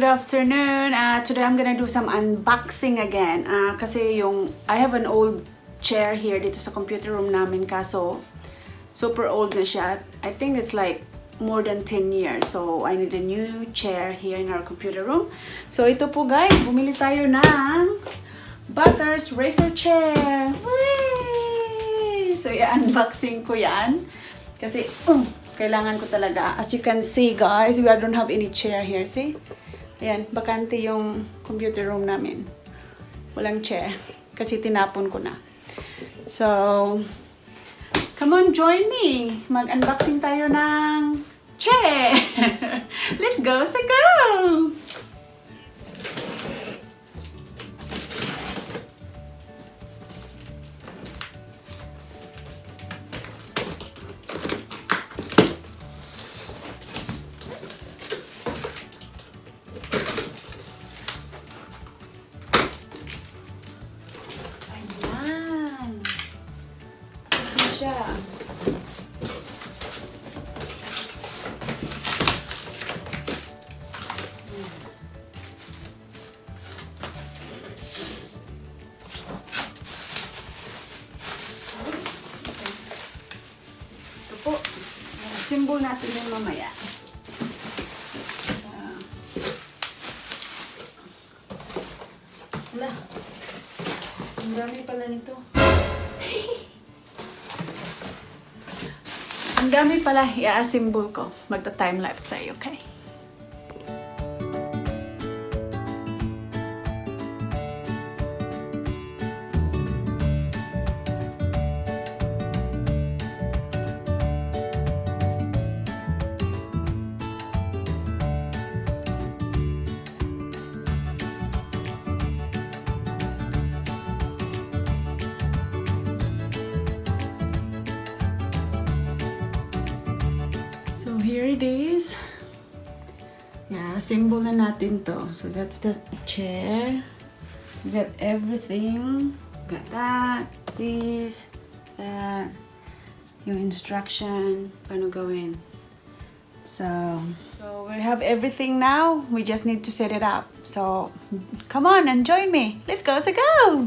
good afternoon. Today I'm gonna do some unboxing again. Kasi I have an old chair here dito sa computer room namin, kaso super old na siya. I think it's like more than 10 years. So I need a new chair here in our computer room. So ito po guys, bumili tayo ng Butters Racer Chair. Whee! So i-unboxing ko yan. Kasi kailangan ko talaga. As you can see guys, we don't have any chair here. See? Ayan, bakante yung computer room namin. Walang chair. Kasi tinapon ko na. So, come on, join me. Mag-unboxing tayo ng chair. Let's go sa go! Siya. Ito po. Symbol natin yung mamaya. Wala. Ang dami pala nito. Ang dami pala i-assemble ko. Magta-time-lapse tayo, okay? Here it is. Yeah, symbol na natin to. So that's the chair. We got everything. Got that, this, that. Yung instruction, paano gawin. So we have everything now. We just need to set it up. So come on and join me. Let's go, so go!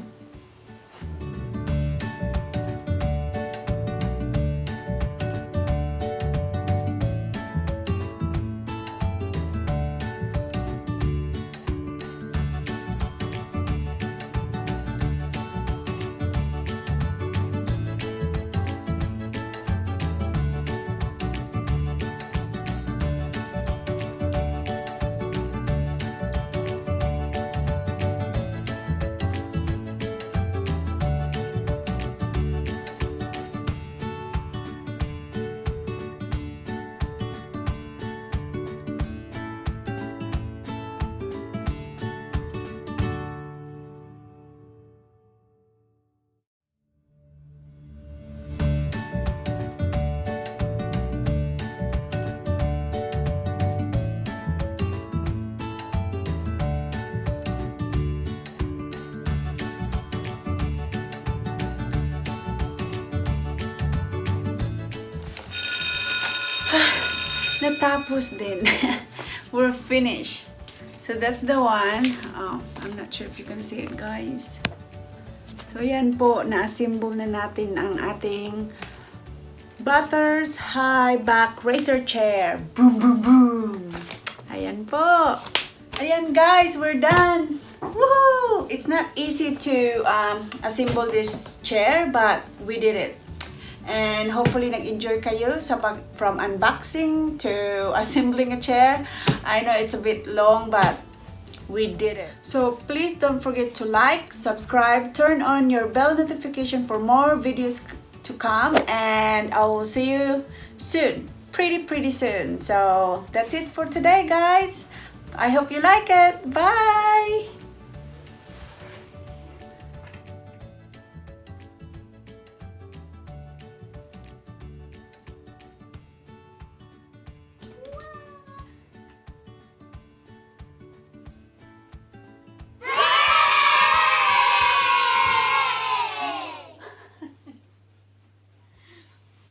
Natapos din. We're finished. So that's the one. I'm not sure if you can see it, guys. So yan po, na-assemble na natin ang ating Butters High Back Racer Chair. Boom, boom, boom. Ayan po. Ayan guys, we're done. Woohoo! It's not easy to assemble this chair, but we did it. And hopefully nag-enjoy kayo from unboxing to assembling a chair. I know it's a bit long, but we did it. So please don't forget to like, subscribe, turn on your bell notification for more videos to come, and I will see you soon. Pretty soon. So that's it for today, guys. I hope you like it. Bye!